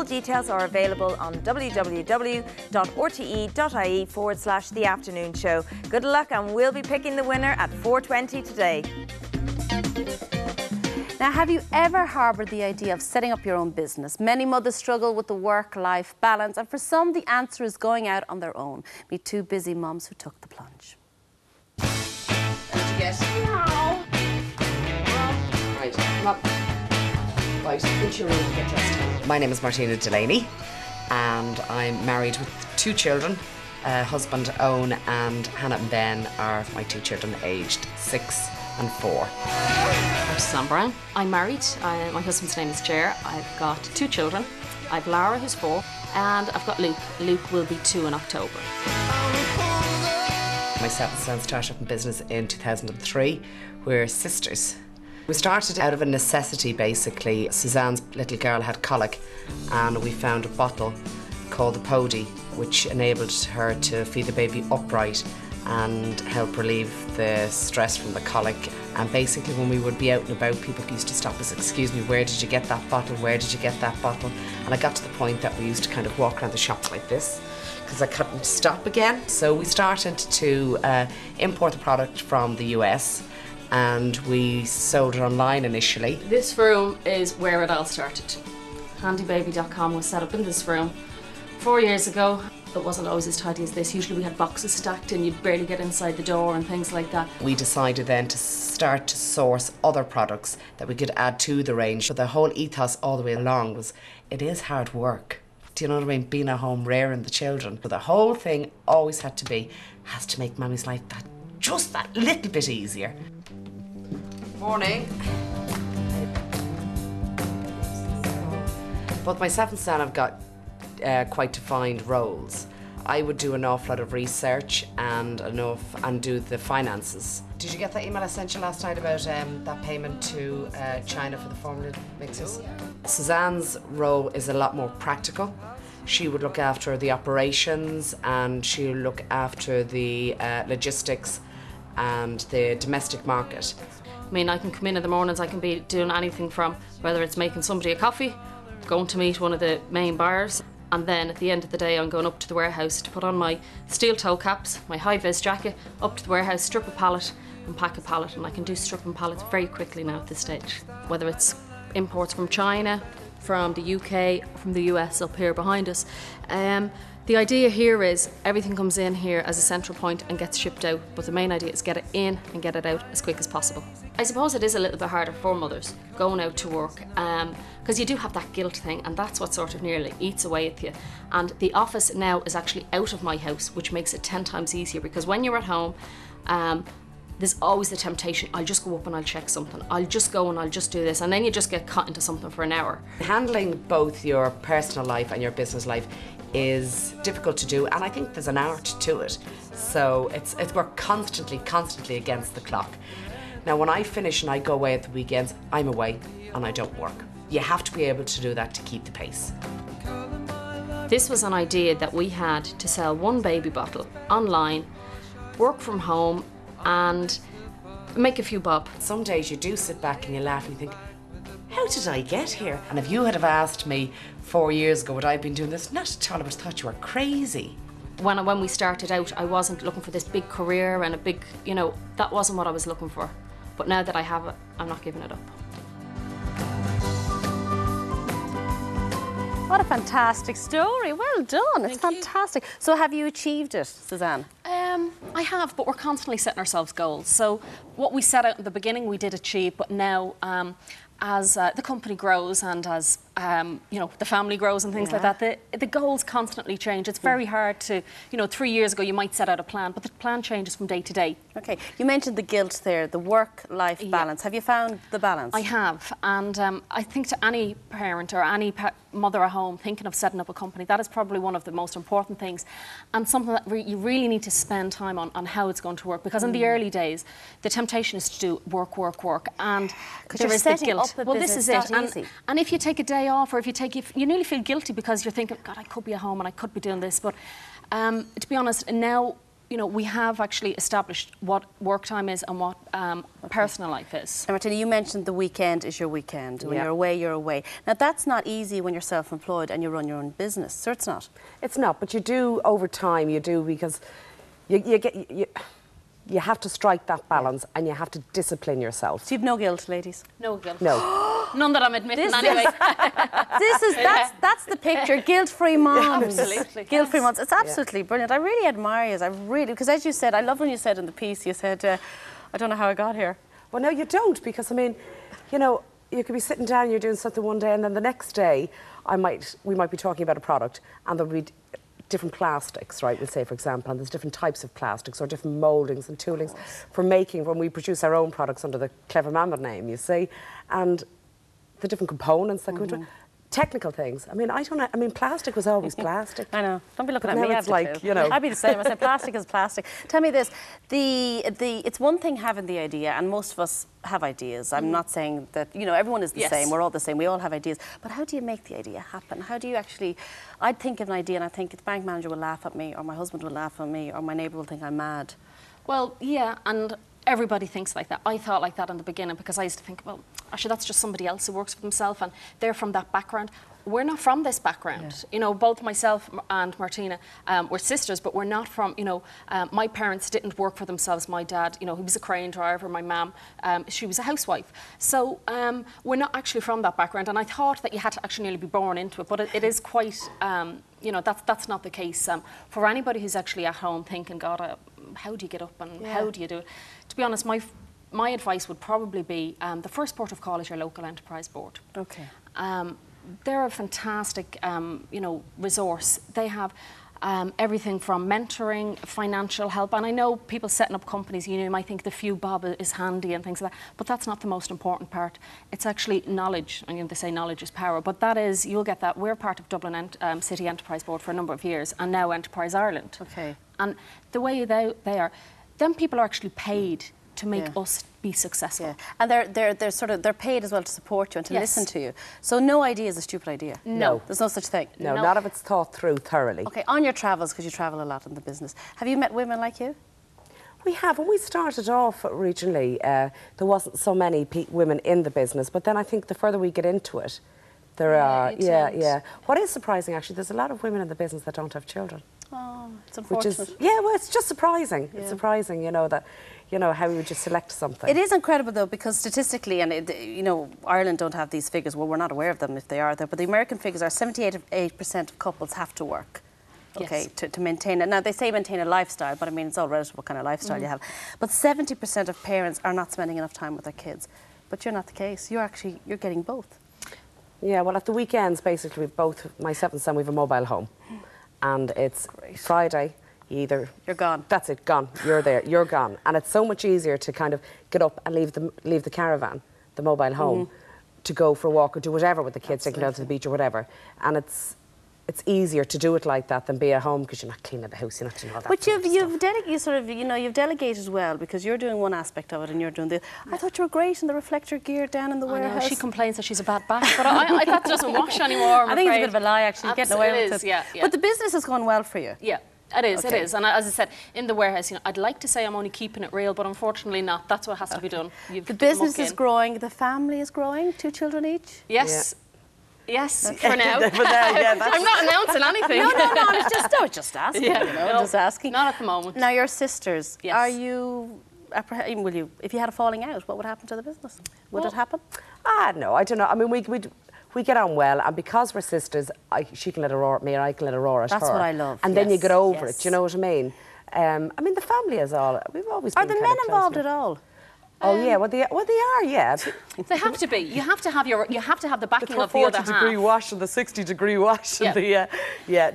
Full details are available on www.rte.ie/The Afternoon Show. Good luck, and we'll be picking the winner at 4:20 today. Now, have you ever harboured the idea of setting up your own business? Many mothers struggle with the work-life balance, and for some, the answer is going out on their own. Meet two busy mums who took the plunge. What did you get? No. Right, come up. Right, into your room and get dressed. My name is Martina Delaney, and I'm married with 2 children. Husband Owen and Hannah and Ben are my 2 children, aged 6 and 4. I'm Suzanne Browne. I'm married. My husband's name is Ger. I've got 2 children. I've Lara, who's 4, and I've got Luke. Luke will be 2 in October. Myself and Suzanne started up in business in 2003. We're sisters. We started out of a necessity, basically. Suzanne's little girl had colic, and we found a bottle called the Pody, which enabled her to feed the baby upright and help relieve the stress from the colic. And basically, when we would be out and about, people used to stop us, "Excuse me, where did you get that bottle? Where did you get that bottle?" And I got to the point that we used to kind of walk around the shop like this, because I couldn't stop again. So we started to import the product from the US, and we sold it online initially. This room is where it all started. Handybaby.com was set up in this room 4 years ago. It wasn't always as tidy as this. Usually we had boxes stacked and you'd barely get inside the door and things like that. We decided then to start to source other products that we could add to the range. But the whole ethos all the way along was, it is hard work. Do you know what I mean? Being at home, rearing the children. But the whole thing always has to make Mammy's life just that little bit easier. Morning. Both myself and Suzanne have got quite defined roles. I would do an awful lot of research and do the finances. Did you get that email I sent you last night about that payment to China for the formula mixes? Suzanne's role is a lot more practical. She would look after the operations, and she'll look after the logistics and the domestic market. I mean, I can come in the mornings, I can be doing anything from whether it's making somebody a coffee, going to meet one of the main buyers, and then at the end of the day I'm going up to the warehouse to put on my steel toe caps, my high-vis jacket, up to the warehouse, strip a pallet and pack a pallet, and I can do stripping pallets very quickly now at this stage. Whether it's imports from China, from the UK, from the US up here behind us. The idea here is everything comes in here as a central point and gets shipped out, but the main idea is get it in and get it out as quick as possible. I suppose it is a little bit harder for mothers going out to work, because you do have that guilt thing, and that's what sort of nearly eats away at you. And the office now is actually out of my house, which makes it 10 times easier, because when you're at home, there's always the temptation, I'll just go up and I'll check something. I'll just go and I'll just do this, and then you just get caught into something for an hour. Handling both your personal life and your business life is difficult to do, and I think there's an art to it. So we're constantly against the clock. Now, when I finish and I go away at the weekends, I'm away and I don't work. You have to be able to do that to keep the pace. This was an idea that we had to sell one baby bottle online, work from home, and make a few bob. Some days you do sit back and you laugh and you think, how did I get here? And if you had have asked me 4 years ago would I have been doing this, not at all, I would have thought you were crazy. When we started out, I wasn't looking for this big career and a big, that wasn't what I was looking for. But now that I have it, I'm not giving it up. What a fantastic story. Well done. It's fantastic. So have you achieved it, Suzanne? I have, but we're constantly setting ourselves goals. So what we set out in the beginning, we did achieve, but now as the company grows and as the family grows and things like that, the goals constantly change. It's very hard to, 3 years ago you might set out a plan, but the plan changes from day to day. Okay, you mentioned the guilt there, the work-life balance. Have you found the balance? I have, and I think to any parent or any mother at home thinking of setting up a company, that is probably one of the most important things, and something that you really need to spend time on how it's going to work, because in the early days the temptation is to do work, and there is the guilt. Well, this is it, and if you take a day off, or if you nearly feel guilty because you're thinking, God, I could be at home and I could be doing this, but to be honest, now you know, we have actually established what work time is and what personal life is. And Martina, you mentioned the weekend is your weekend. When Yeah. you're away, you're away. Now, that's not easy when you're self-employed and you run your own business, so it's not. It's not, but you do over time, you do, because you have to strike that balance and you have to discipline yourself. So you've no guilt, ladies? No guilt. No. None that I'm admitting anyway. That's the picture. Guilt-free moms. Absolutely. Guilt-free moms. It's absolutely brilliant. I really admire you. I really, because as you said, I love when you said in the piece, you said, I don't know how I got here. Well, no, you don't, because I mean, you know, you could be sitting down, you're doing something one day, and then the next day, we might be talking about a product, and there'll be different plastics, right? We'll say, for example, and there's different types of plastics or different mouldings and toolings for making when we produce our own products under the Clevamama name, you see, and the different components that go into it. Technical things. I mean, I don't know. I mean, plastic was always plastic. I know. Don't be looking But at now me. it's like, you know. I'd be the same. I say plastic is plastic. Tell me this: it's one thing having the idea, and most of us have ideas. I'm not saying that everyone is the same. We're all the same. We all have ideas. But how do you make the idea happen? How do you actually? I'd think of an idea, and I think the bank manager will laugh at me, or my husband will laugh at me, or my neighbour will think I'm mad. Well, yeah, and everybody thinks like that. I thought like that in the beginning because I used to think, well, actually that's just somebody else who works for themselves and they're from that background. We're not from this background. You know, both myself and Martina were sisters, but we're not from, my parents didn't work for themselves. My dad, he was a crane driver. My mum, she was a housewife. So we're not actually from that background. And I thought that you had to actually nearly be born into it, but it is quite, that's not the case. For anybody who's actually at home thinking, God, how do you get up and how do you do it? To be honest, my advice would probably be the first port of call is your local enterprise board. Okay. They're a fantastic, resource. They have everything from mentoring, financial help, and I know people setting up companies, you might think the few bob is handy and things like that, but that's not the most important part. It's actually knowledge, and they say knowledge is power, but that is, you'll get that. We're part of Dublin City Enterprise Board for a number of years, and now Enterprise Ireland. Okay. And the way they are, then people are actually paid to make us be successful. Yeah. And they're paid as well to support you and to listen to you. So no idea is a stupid idea. No. There's no such thing. No, not if it's thought through thoroughly. Okay, on your travels, because you travel a lot in the business, have you met women like you? We have. When we started off originally, there wasn't so many women in the business, but then I think the further we get into it, there are, What is surprising, actually, there's a lot of women in the business that don't have children. Oh, it's unfortunate. Which is, well, it's just surprising. Yeah. It's surprising, how we would just select something. It is incredible, though, because statistically, and Ireland don't have these figures. Well, we're not aware of them if they are there, but the American figures are 78% of couples have to work. Okay, to maintain it. Now, they say maintain a lifestyle, but I mean, it's all relative what kind of lifestyle you have. But 70% of parents are not spending enough time with their kids. But you're not the case. You're getting both. Yeah, well, at the weekends, basically, both myself and son, we have a mobile home. And it's Friday, you're gone. That's it, gone. You're there, you're gone. And it's so much easier to kind of get up and leave the caravan, the mobile home, to go for a walk or do whatever with the kids, taking down to the beach or whatever. And it's easier to do it like that than be at home because you're not cleaning the house, you're not doing all that. But you've delegated well because you're doing one aspect of it and you're doing the. I thought you were great in the reflector gear down in the warehouse. She complains that she's a bad back, but I thought it doesn't wash anymore. I think it's a bit of a lie, actually. Getting away with it. Yeah. But the business has gone well for you. Yeah. It is, it is. And as I said, in the warehouse, I'd like to say I'm only keeping it real, but unfortunately not. That's what has to be done. The business is growing, the family is growing, 2 children each? Yes. Yeah. Yes, for now. I'm not announcing anything. No, I was just asking, I'm just asking. Not at the moment. Now, your sisters, yes. Are you, if you had a falling out, what would happen to the business? Would it happen? No, I don't know. I mean, we get on well, and because we're sisters, she can let her roar at me, and I can let her roar at her. That's what I love. And then you get over it. Do you know what I mean? I mean, the family is all. We've always been. Are the men involved at all? Oh yeah, well they are, yeah. They have to be. You have to have the backing of the other half. The 40-degree wash and the 60-degree wash and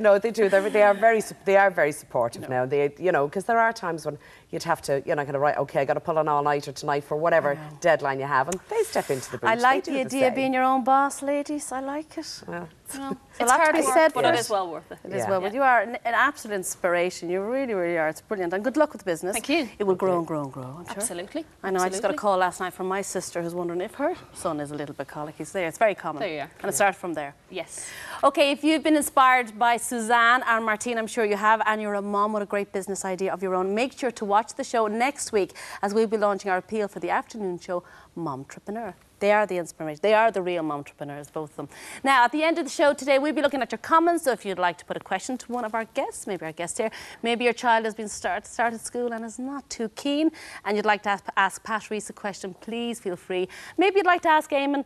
no, they do. They are very supportive now. They, because there are times when you'd have to, kind of right, okay, I got to pull an all-nighter tonight for whatever deadline you have, and they step into the breach. I like the idea of being your own boss, ladies. I like it. Well, So It's hard to be work, said but for it it. is well worth it. It is well, but you are an absolute inspiration. You really, really are. It's brilliant. And good luck with the business. Thank you. It will grow and grow and grow, I'm sure. Absolutely. I know, I just got a Absolutely. call last night from my sister who's wondering if her son is a little bit colicky. So there, it's very common. There you are. And it started from there. Yes. Okay, if you've been inspired by Suzanne and Martina, I'm sure you have, and you're a mom with a great business idea of your own, make sure to watch the show next week as we'll be launching our appeal for the afternoon show, Momtrepreneur. They are the inspiration. They are the real momtrepreneurs, both of them. Now, at the end of the show today, we'll be looking at your comments. So if you'd like to put a question to one of our guests, maybe our guest here, maybe your child has been started school and is not too keen, and you'd like to ask Pat Rees a question, please feel free. Maybe you'd like to ask Eamon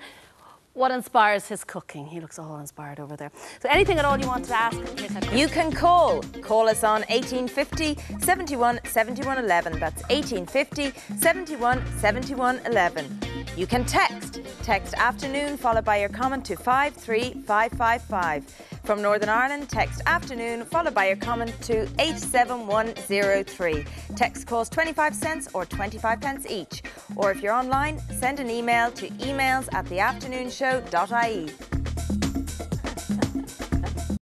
what inspires his cooking. He looks all inspired over there. So anything at all you want to ask, here's that question. You can call us on 1850 71 71 11. That's 1850 71 71 11. You can text afternoon followed by your comment to 53555. From Northern Ireland, text afternoon followed by your comment to 87103. Text costs 25 cents or 25 pence each. Or if you're online, send an email to emails@theafternoonshow.ie.